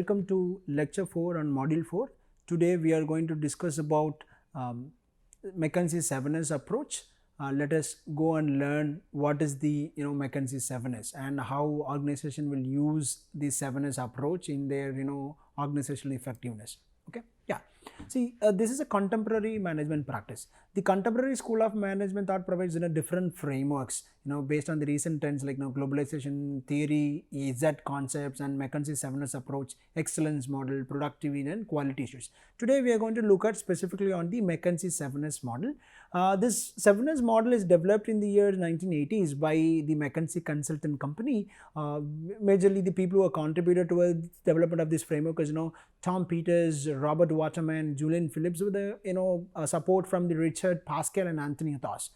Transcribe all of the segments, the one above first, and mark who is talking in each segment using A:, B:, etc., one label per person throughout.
A: welcome to lecture 4 on module 4. Today we are going to discuss about McKinsey 7S approach. Let us go and learn what is the McKinsey 7S and how organization will use the 7S approach in their organizational effectiveness. Okay, yeah. See, this is a contemporary management practice. The contemporary school of management thought provides different frameworks, based on the recent trends like globalization theory, EZ concepts, and McKinsey 7S approach, excellence model, productivity, and quality issues. Today, we are going to look at specifically on the McKinsey 7S model. This 7S model is developed in the year 1980s by the McKinsey consultant company. Majorly, the people who have contributed to the development of this framework is Tom Peters, Robert Waterman, Julian Phillips, with support from the Richard Pascal and Anthony Athos.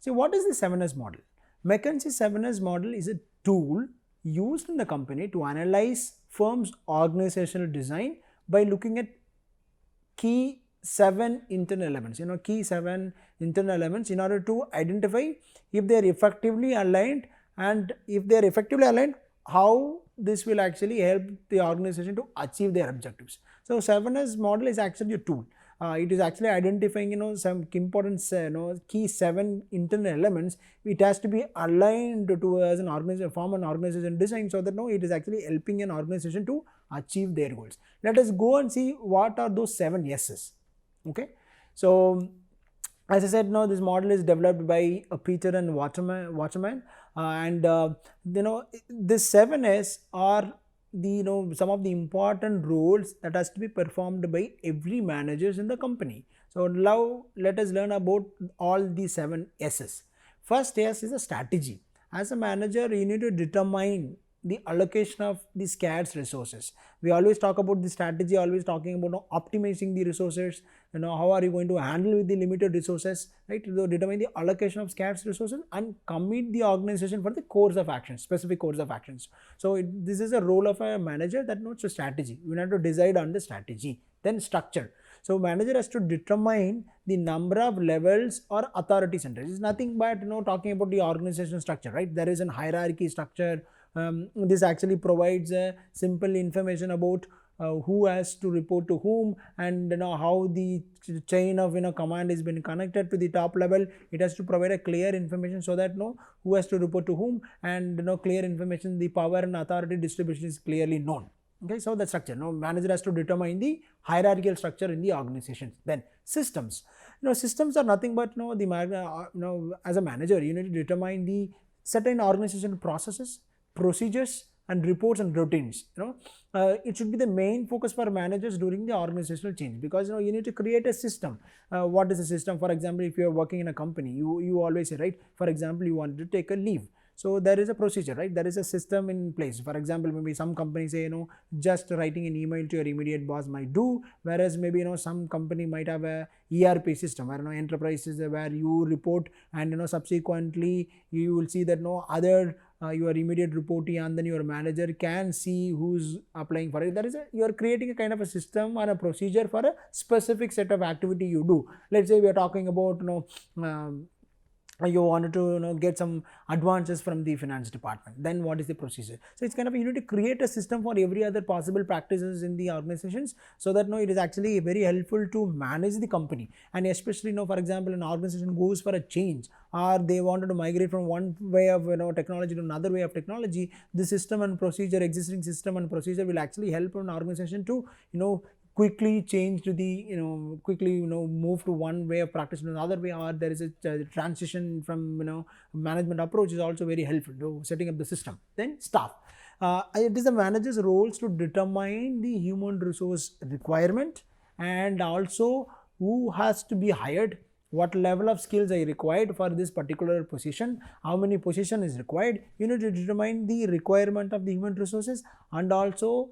A: See, what is the 7S model? McKinsey 7S model is a tool used in the company to analyze firm's organizational design by looking at key 7 internal elements, key 7 internal elements in order to identify if they are effectively aligned, and if they are effectively aligned, how this will actually help the organization to achieve their objectives. So 7S model is actually a tool. It is actually identifying some important key 7 internal elements. It has to be aligned to as an organization, form an organization design, so that it is actually helping an organization to achieve their goals. Let us go and see what are those 7 S's. Okay, so as I said, this model is developed by Peter and Waterman, and this 7S are the some of the important roles that has to be performed by every managers in the company. So now let us learn about all the 7 S's. First S is a strategy. As a manager, you need to determine the allocation of the scarce resources. We always talk about the strategy, always talking about optimizing the resources, how are you going to handle with the limited resources, right? So determine the allocation of scarce resources and commit the organization for the course of action, specific course of actions. So this is a role of a manager, that notes a strategy. You have to decide on the strategy. Then structure. So manager has to determine the number of levels or authority centers. It's nothing but talking about the organizational structure, right? There is a hierarchy structure. This actually provides simple information about who has to report to whom, and how the chain of command is been connected to the top level. It has to provide a clear information so that who has to report to whom, and clear information, the power and authority distribution is clearly known. Okay, so the structure. Manager has to determine the hierarchical structure in the organization. Then systems. Systems are nothing but as a manager, you need to determine the certain organizational processes, procedures, and reports and routines. It should be the main focus for managers during the organizational change, because you need to create a system. What is a system? For example, if you are working in a company, you always say, right, for example, you want to take a leave. So there is a procedure, right? There is a system in place. For example, maybe some companies say, just writing an email to your immediate boss might do, whereas maybe some company might have a ERP system where enterprises where you report, and subsequently you will see that other your immediate reportee and then your manager can see who's applying for it. That is you are creating a kind of a system or a procedure for a specific set of activity you do. Let's say we are talking about you wanted to get some advances from the finance department. Then what is the procedure? So it's kind of, you need to create a system for every other possible practices in the organizations, so that it is actually very helpful to manage the company. And especially for example, an organization goes for a change, or they wanted to migrate from one way of technology to another way of technology, the system and procedure, existing system and procedure will actually help an organization to quickly change to the quickly move to one way of practice to another way, or there is a transition from management approach is also very helpful to setting up the system. Then staff. It is the manager's roles to determine the human resource requirement, and also who has to be hired, what level of skills are required for this particular position, how many position is required. You need to determine the requirement of the human resources, and also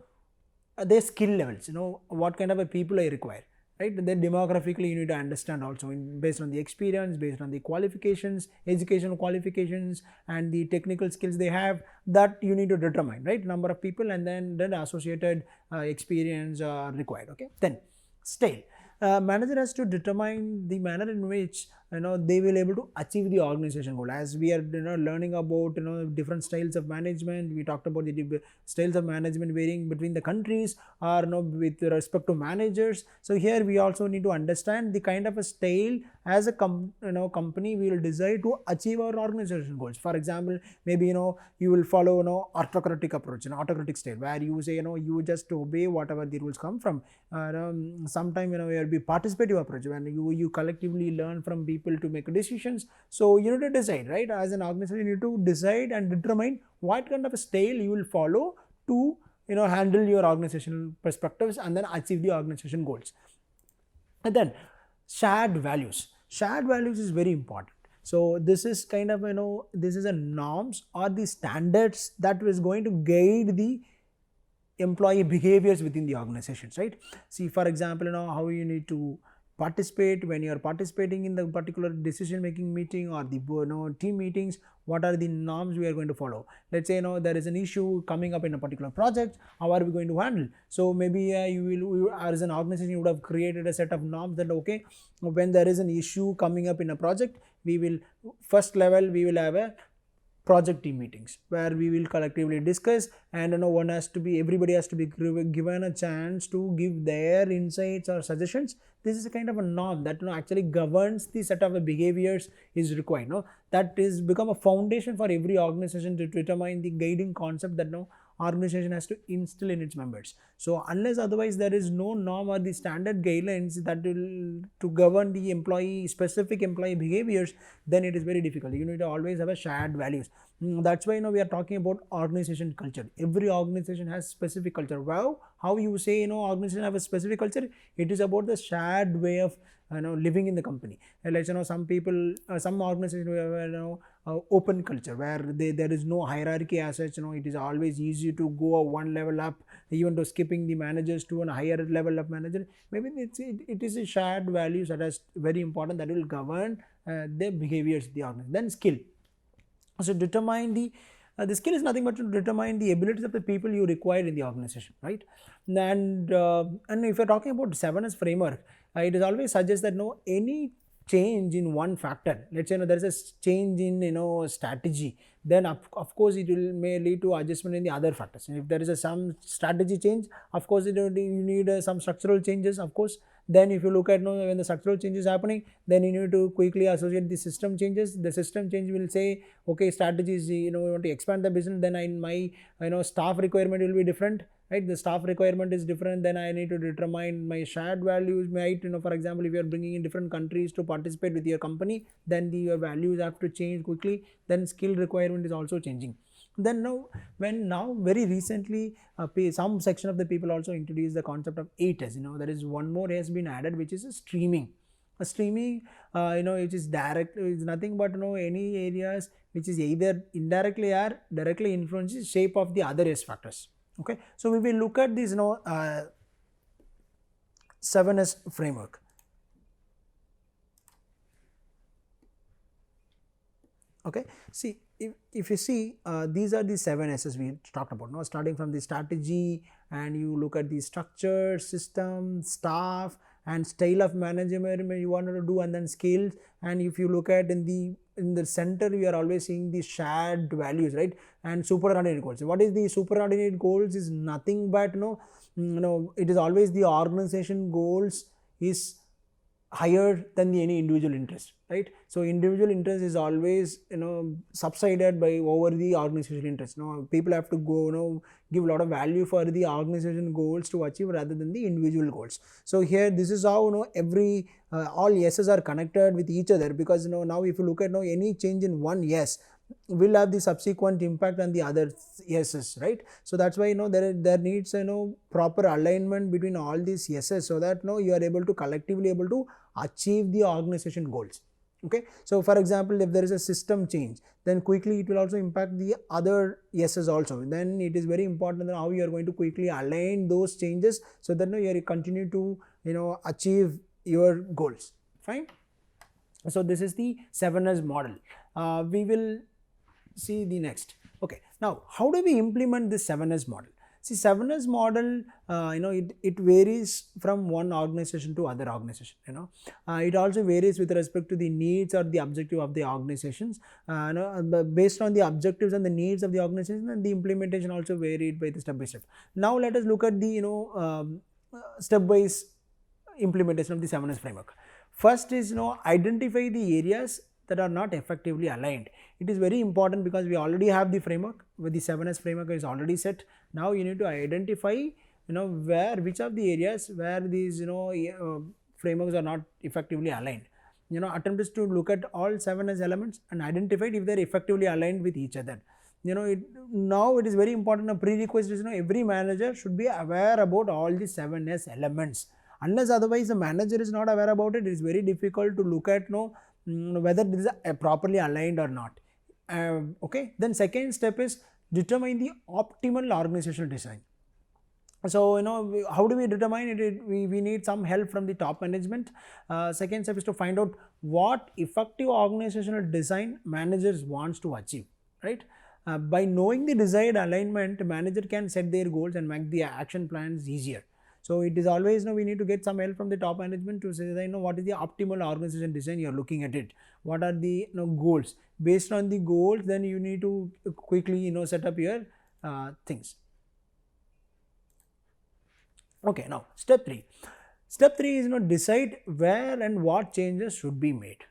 A: their skill levels, what kind of a people I require, right? Then demographically you need to understand also, based on the experience, based on the qualifications, educational qualifications, and the technical skills they have, that you need to determine, right? Number of people, and then the associated experience required. Okay, then style. Manager has to determine the manner in which they will able to achieve the organization goal. As we are learning about different styles of management, we talked about the styles of management varying between the countries or with respect to managers. So here we also need to understand the kind of a style as a company we will decide to achieve our organization goals. For example, maybe you will follow autocratic approach, an autocratic style where you say you just obey whatever the rules come from. Sometime there will be participative approach when you collectively learn from people to make decisions. So you need to decide, right? As an organization, you need to decide and determine what kind of a style you will follow to handle your organizational perspectives and then achieve the organization goals. And then shared values. Shared values is very important. So this is kind of this is a norms or the standards that is going to guide the employee behaviors within the organizations, right? See, for example, how you need to participate when you are participating in the particular decision making meeting or the team meetings. What are the norms we are going to follow? Let's say there is an issue coming up in a particular project. How are we going to handle? So maybe you as an organization, you would have created a set of norms that okay, when there is an issue coming up in a project, we will first level we will have a project team meetings where we will collectively discuss, and everybody has to be given a chance to give their insights or suggestions. This is a kind of a norm that actually governs the set of behaviors is required. That is become a foundation for every organization to determine the guiding concept that organization has to instill in its members. So unless otherwise there is no norm or the standard guidelines that will to govern the specific employee behaviors, then it is very difficult. You need to always have a shared values. That's why we are talking about organization culture. Every organization has specific culture. Wow, how you say organization have a specific culture? It is about the shared way of living in the company. Like some people, some organizations have open culture where there is no hierarchy as such. It is always easy to go one level up, even to skipping the managers to a higher level of manager. Maybe it is a shared values that is very important, that will govern the behaviors of the organization. Then skill. So determine the skill is nothing but to determine the abilities of the people you require in the organization, right? And if you're talking about 7S framework, it is always suggests that any change in one factor, let's say there is a change in strategy, then of course it may lead to adjustment in the other factors. And if there is some strategy change, of course you need some structural changes, of course. Then if you look at when the structural change is happening, then you need to quickly associate the system changes. The system change will say, okay, strategies, we want to expand the business, then my staff requirement will be different, right? The staff requirement is different, then I need to determine my shared values, right? For example, if you are bringing in different countries to participate with your company, then your values have to change quickly. Then skill requirement is also changing. Then very recently some section of the people also introduced the concept of 8S. There is one more has been added, which is streaming. Streaming which is direct, is nothing but any areas which is either indirectly or directly influences shape of the other S factors. Okay, so we will look at this 7S framework. Okay, see, if you see these are the 7 S's we talked about, starting from the strategy, and you look at the structure, system, staff, and style of management you wanted to do, and then skills. And if you look at in the center, we are always seeing the shared values, right? And superordinate goals. What is the superordinate goals? Is nothing but it is always the organization goals is higher than any individual interest, right? So individual interest is always subsided by over the organizational interest. People have to go give a lot of value for the organization goals to achieve rather than the individual goals. So here this is how every all yeses are connected with each other, because now if you look at any change in one yes will have the subsequent impact on the other yeses, right? So that's why there needs proper alignment between all these yeses, so that you are able to collectively able to achieve the organization goals. Okay, so for example, if there is a system change, then quickly it will also impact the other yeses also. Then it is very important how you are going to quickly align those changes, so that you continue to achieve your goals. Fine. So this is the 7S model. We will see the next. Okay, now how do we implement this 7S model? See, 7S model, it varies from one organization to other organization. It also varies with respect to the needs or the objective of the organizations. Based on the objectives and the needs of the organization, and the implementation also varied by the step by step. Now let us look at the step-wise implementation of the 7S framework. First is identify the areas that are not effectively aligned. It is very important because we already have the framework, where the 7S framework is already set. Now you need to identify which of the areas where these frameworks are not effectively aligned. Attempt is to look at all 7S elements and identify if they are effectively aligned with each other. Now it is very important, a prerequisite is every manager should be aware about all the 7S elements. Unless otherwise the manager is not aware about it, it is very difficult to look at whether this is properly aligned or not. Okay, then second step is determine the optimal organizational design. So how do we determine it? We need some help from the top management. Second step is to find out what effective organizational design managers wants to achieve, right? By knowing the desired alignment, manager can set their goals and make the action plans easier. So it is always we need to get some help from the top management to say that what is the optimal organization design you are looking at it. What are the goals? Based on the goals, then you need to quickly set up your things. Okay, now step 3. Step 3 is decide where and what changes should be made.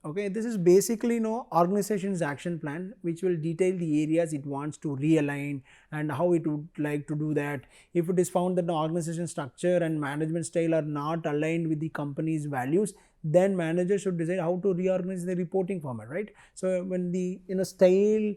A: Okay, this is basically organization's action plan, which will detail the areas it wants to realign and how it would like to do that. If it is found that the organization structure and management style are not aligned with the company's values, then manager should decide how to reorganize the reporting format, right? So when the style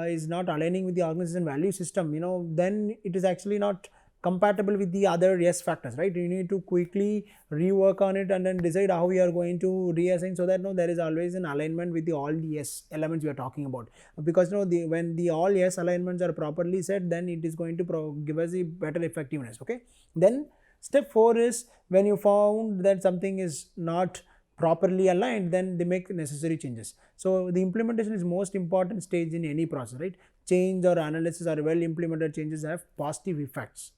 A: is not aligning with the organization value system, then it is actually not compatible with the other yes factors, right? You need to quickly rework on it and then decide how we are going to reassign, so that there is always an alignment with the all the yes elements we are talking about. Because when the all yes alignments are properly set, then it is going to give us a better effectiveness. Okay, then step 4 is when you found that something is not properly aligned, then they make necessary changes. So the implementation is most important stage in any process, right? Change or analysis or well implemented changes have positive effects.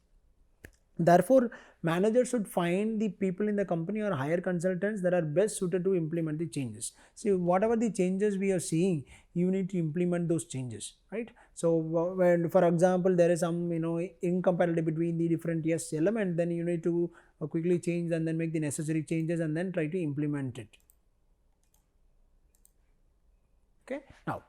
A: Therefore, managers should find the people in the company or hire consultants that are best suited to implement the changes. See, whatever the changes we are seeing, you need to implement those changes, right? So when, for example, there is some incompatibility between the different yes element, then you need to quickly change and then make the necessary changes and then try to implement it. Okay, now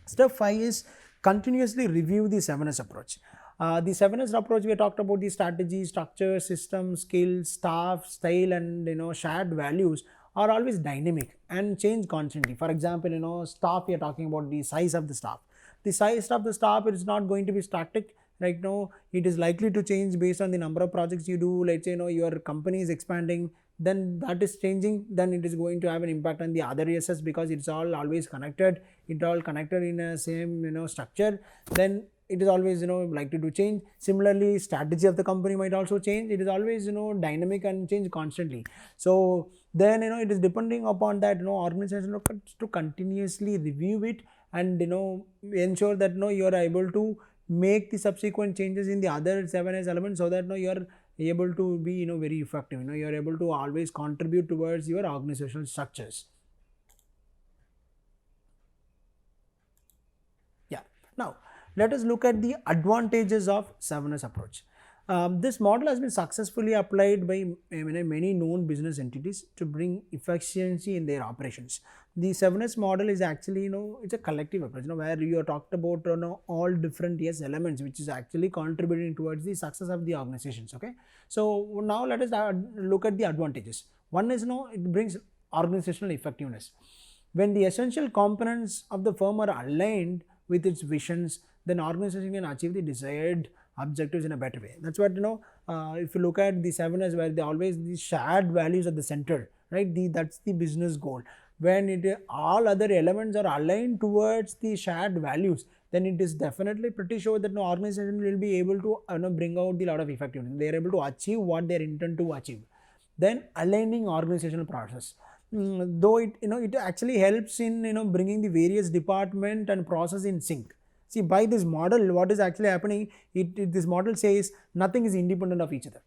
A: step 5 is continuously review the 7S approach. The 7S approach, we talked about the strategy, structure, system, skills, staff, style, and shared values are always dynamic and change constantly. For example, staff, we are talking about the size of the staff. The size of the staff is not going to be static. Right now, it is likely to change based on the number of projects you do. Let's say your company is expanding, then that is changing, then it is going to have an impact on the other ESS because it's all always connected. It all connected in a same structure. Then it is always likely to change. Similarly, strategy of the company might also change. It is always dynamic and change constantly. So then it is depending upon that organization to continuously review it and ensure that you are able to make the subsequent changes in the other 7S elements, so that you are able to be very effective. You are able to always contribute towards your organizational structures. Yeah, now let us look at the advantages of 7S approach. This model has been successfully applied by many known business entities to bring efficiency in their operations. The 7S model is actually it's a collective approach where you are talked about all different yes elements which is actually contributing towards the success of the organizations. Okay, so now let us look at the advantages. One is it brings organizational effectiveness. When the essential components of the firm are aligned with its visions, then organization can achieve the desired objectives in a better way. That's what if you look at the 7S, where they always the shared values at the center, right? That's the business goal. When all other elements are aligned towards the shared values, then it is definitely pretty sure that no organization will be able to bring out the lot of effectiveness. They are able to achieve what they intend to achieve. Then aligning organizational process. Though it actually helps in bringing the various department and process in sync. See, by this model, what is actually happening, this model says nothing is independent of each other,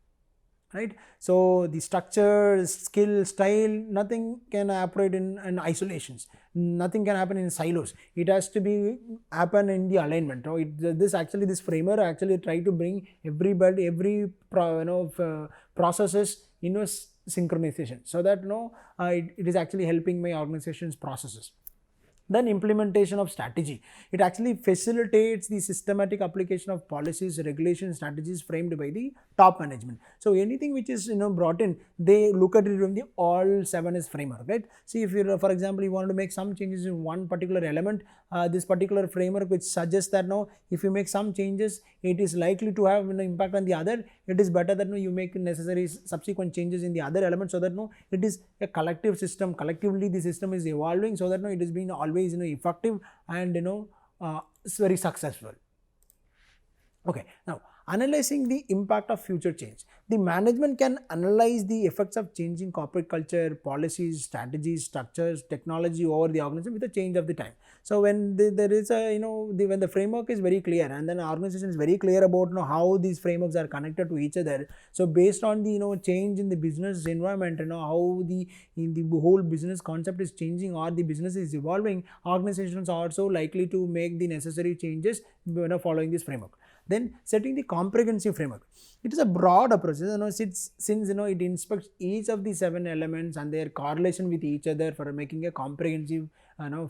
A: right? So the structure, skill, style, nothing can operate in isolations, nothing can happen in silos. It has to be happen in the alignment. This framework actually try to bring every processes in a synchronization, so that it is actually helping my organization's processes. Then implementation of strategy. It actually facilitates the systematic application of policies, regulations, strategies framed by the top management. So anything which is brought in, they look at it from the all 7S framework, right? See, if you, for example, you want to make some changes in one particular element, this particular framework which suggests that if you make some changes, it is likely to have impact on the other. It is better that you make necessary subsequent changes in the other elements, so that it is a collective system. Collectively, the system is evolving, so that it is being always effective and it's very successful. Okay, now analyzing the impact of future change. The management can analyze the effects of changing corporate culture, policies, strategies, structures, technology over the organization with the change of the time. So when there is a when the framework is very clear, and then the organization is very clear about how these frameworks are connected to each other. So based on the change in the business environment, how the whole business concept is changing or the business is evolving, organizations are also likely to make the necessary changes following this framework. Then setting the comprehensive framework. It is a broad approach, since it inspects each of the 7 elements and their correlation with each other for making a comprehensive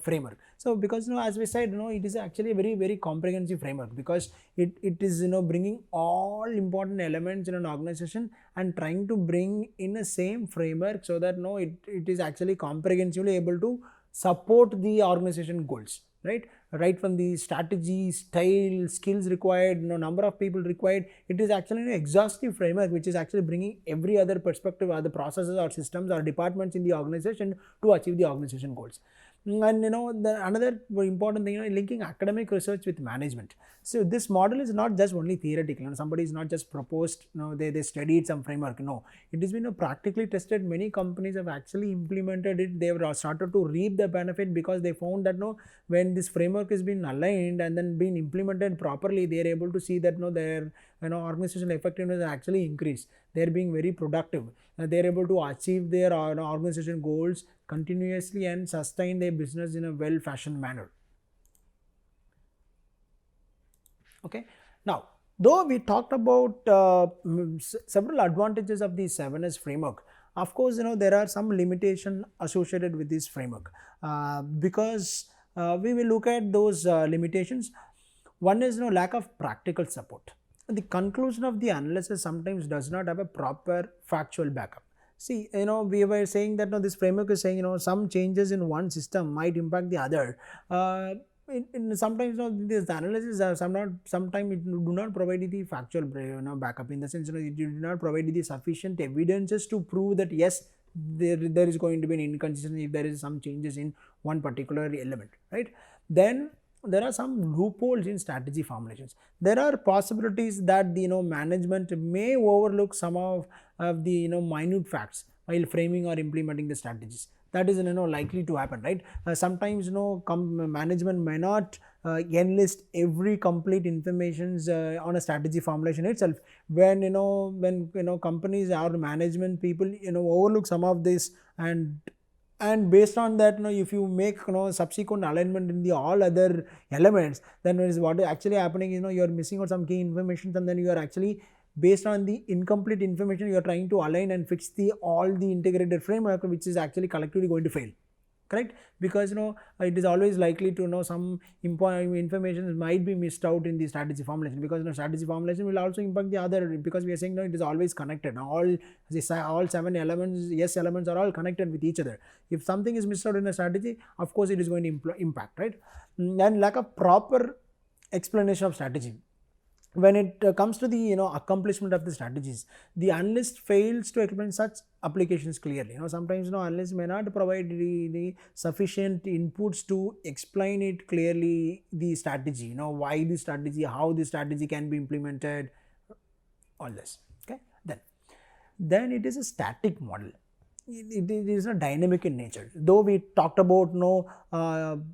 A: framework. So because as we said, it is actually a very, very comprehensive framework, because it is bringing all important elements in an organization and trying to bring in the same framework, so that it is actually comprehensively able to support the organization goals, right from the strategy, style, skills required, number of people required. It is actually an exhaustive framework which is actually bringing every other perspective, other processes or systems or departments in the organization to achieve the organization goals. And another very important thing, linking academic research with management. So this model is not just only theoretical. Somebody is not just proposed, they studied some framework. No, it has been practically tested. Many companies have actually implemented it. They have started to reap the benefit, because they found that when this framework has been aligned and then been implemented properly, they are able to see that their organizational effectiveness actually increased. They are being very productive. They are able to achieve their organization goals continuously and sustain their business in a well-fashioned manner. Okay, now though we talked about several advantages of the 7S framework, of course there are some limitations associated with this framework, because we will look at those limitations. One is lack of practical support. The conclusion of the analysis sometimes does not have a proper factual backup. See, we were saying that this framework is saying some changes in one system might impact the other. Sometimes this analysis sometimes it do not provide the factual backup, in the sense it do not provide the sufficient evidences to prove that yes, there is going to be an inconsistency if there is some changes in one particular element, right? Then there are some loopholes in strategy formulations. There are possibilities that the management may overlook some of the minute facts while framing or implementing the strategies. That is likely to happen, right? Sometimes management may not enlist every complete information on a strategy formulation itself. When companies or management people overlook some of this, and based on that if you make subsequent alignment in the all other elements, then is what is actually happening is you are missing out some key information, and then you are actually, based on the incomplete information, you are trying to align and fix all the integrated framework, which is actually collectively going to fail. Correct? Because it is always likely to some important information might be missed out in the strategy formulation, because strategy formulation will also impact the other, because we are saying it is always connected. All 7 elements, elements are all connected with each other. If something is missed out in a strategy, of course it is going to impact, right? And lack of proper explanation of strategy. When it comes to the accomplishment of the strategies, the analyst fails to explain such applications clearly. Sometimes analysts may not provide the sufficient inputs to explain it clearly, the strategy, why the strategy, how the strategy can be implemented, all this. Okay, then it is a static model. it is not dynamic in nature. Though we talked about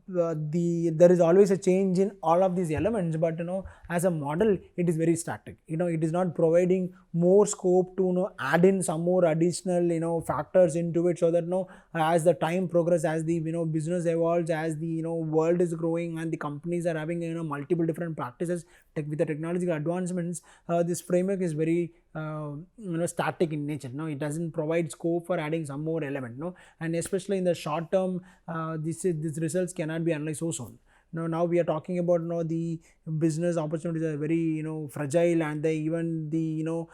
A: there is always a change in all of these elements, but as a model it is very static. It is not providing more scope to add in some more additional factors into it, so that as the time progresses, as the business evolves, as the world is growing and the companies are having multiple different practices with the technological advancements, this framework is very static in nature. It doesn't provide scope for adding some more element, and especially in the short term, these results cannot be analyzed so soon. Now we are talking about the business opportunities are very fragile, and even the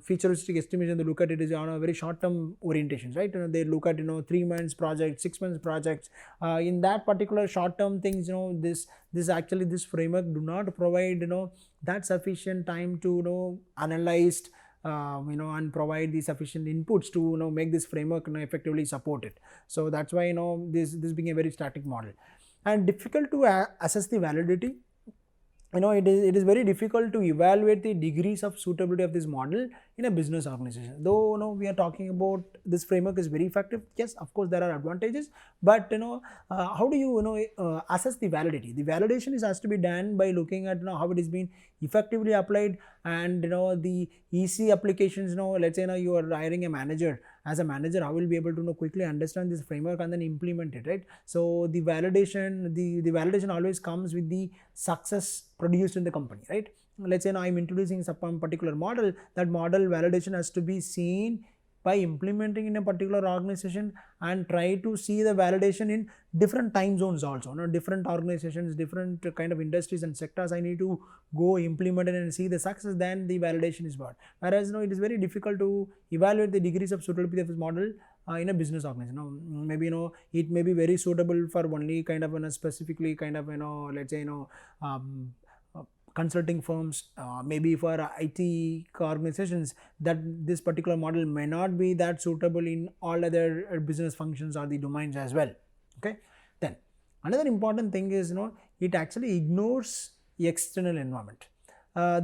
A: futuristic estimation, they look at it is on a very short term orientations, right? They look at 3 months project, 6 months projects. In that particular short term things, this framework do not provide that sufficient time to analyze and provide the sufficient inputs to make this framework effectively support it. So that's why this being a very static model and difficult to assess the validity. It is very difficult to evaluate the degrees of suitability of this model in a business organization. Though we are talking about this framework is very effective, yes, of course there are advantages, but how do you assess the validity? The validation has to be done by looking at how it is being effectively applied, and the easy applications. Let's say you are hiring a manager. As a manager, how will be able to quickly understand this framework and then implement it, right? So the validation, the validation always comes with the success produced in the company, right? Let's say now I'm introducing some particular model. That model validation has to be seen by implementing in a particular organization, and try to see the validation in different time zones also. Different organizations, different kind of industries and sectors, I need to go implement it and see the success, then the validation is brought. Whereas it is very difficult to evaluate the degrees of suitability of this model in a business organization. Maybe it may be very suitable for only kind of specifically kind of let's say consulting firms, maybe for IT organizations, that this particular model may not be that suitable in all other business functions or the domains as well. Okay. Then another important thing is it actually ignores the external environment.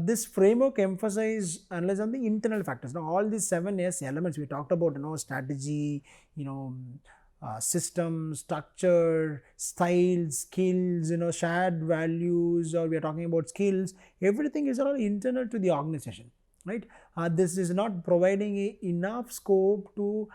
A: This framework emphasizes analyze on the internal factors. Now all these 7 S elements we talked about, strategy, system, structure, style, skills, shared values, or we are talking about skills, everything is all internal to the organization, right? This is not providing enough scope to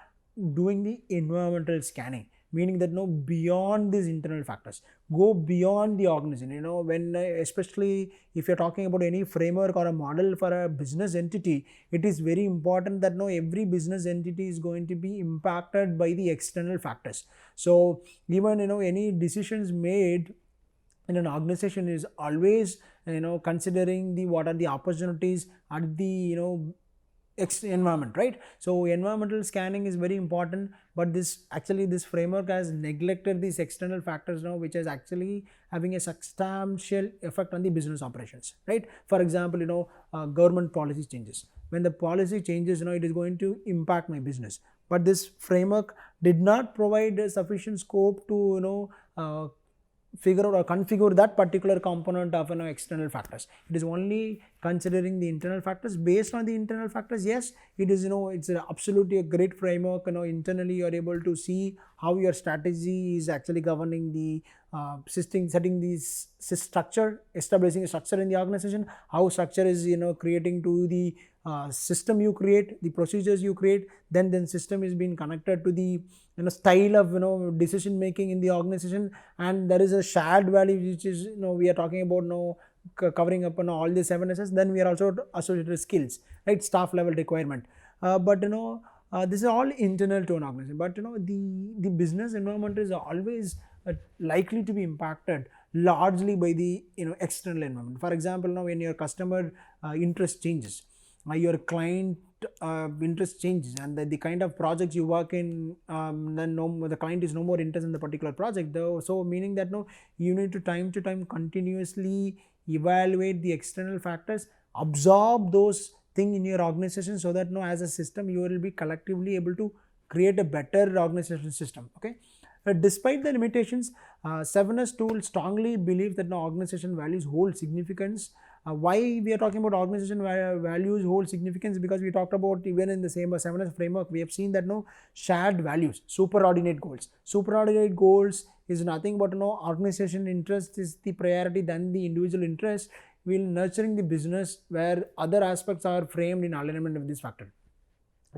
A: doing the environmental scanning, meaning that beyond these internal factors, go beyond the organization. When especially if you're talking about any framework or a model for a business entity, it is very important that every business entity is going to be impacted by the external factors. So even any decisions made in an organization is always considering what are the opportunities at the environment, right? So environmental scanning is very important, but this framework has neglected these external factors which is actually having a substantial effect on the business operations, right? For example, government policy changes. When the policy changes, it is going to impact my business, but this framework did not provide a sufficient scope to figure out or configure that particular component of external factors. It is only considering the internal factors. Based on the internal factors, yes, it is it's absolutely a great framework. Internally you are able to see how your strategy is actually governing the setting these structure, establishing a structure in the organization, how structure is creating to the system you create, the procedures you create, then system is being connected to the style of decision making in the organization, and there is a shared value which is we are talking about covering up all the 7 S's. Then we are also associated skills, right? Staff level requirement, but this is all internal to an organization. But the business environment is always likely to be impacted largely by the external environment. For example, when your customer interest changes, your client interest changes, and the kind of projects you work in, then the client is no more interested in the particular project, though. So meaning that you need to time continuously evaluate the external factors, absorb those things in your organization, so that as a system you will be collectively able to create a better organizational system. Okay. But despite the limitations, 7S tool strongly believes that organization values hold significance Why we are talking about organization values hold significance? Because we talked about even in the same 7S framework, we have seen that shared values, superordinate goals. Superordinate goals is nothing but organization interest is the priority than the individual interest, while nurturing the business where other aspects are framed in alignment with this factor.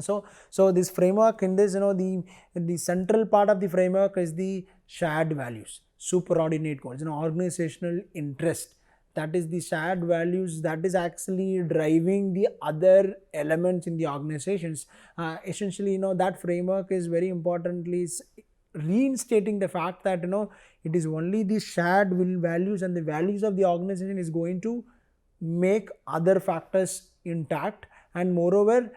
A: So this framework, in this, the central part of the framework is the shared values, superordinate goals, organizational interest. That is the shared values that is actually driving the other elements in the organizations. Essentially, that framework is very importantly reinstating the fact that it is only the shared values and the values of the organization is going to make other factors intact, and moreover,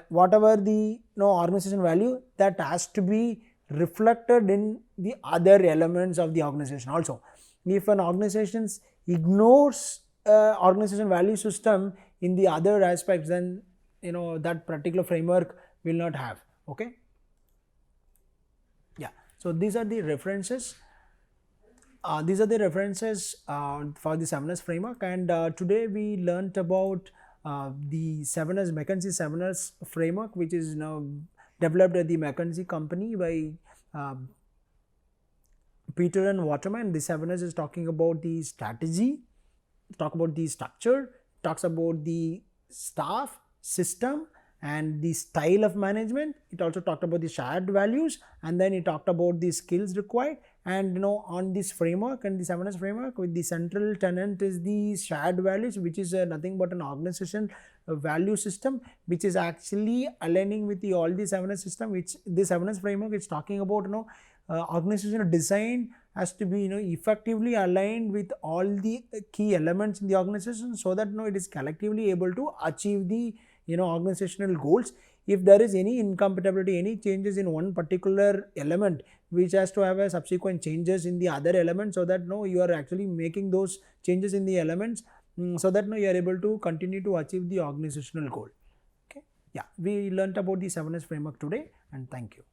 A: whatever the organization value, that has to be reflected in the other elements of the organization also. If an organization ignores organization value system in the other aspects, then that particular framework will not have. Okay, yeah. So these are the references. For the 7S framework, and today we learnt about the 7S McKinsey 7S framework, which is now developed at the McKinsey company by Peter and Waterman. The 7S is talking about the strategy, talk about the structure, talks about the staff, system, and the style of management. It also talked about the shared values, and then it talked about the skills required. And on this framework and the 7S framework, with the central tenet is the shared values, which is nothing but an organization value system, which is actually aligning with the all the 7S system, which the 7S framework is talking about. Organizational design has to be effectively aligned with all the key elements in the organization, so that it is collectively able to achieve the organizational goals. If there is any incompatibility, any changes in one particular element, which has to have a subsequent changes in the other elements, so that you are actually making those changes in the elements, so that you are able to continue to achieve the organizational goal. Okay, yeah, we learnt about the 7S framework today, and thank you.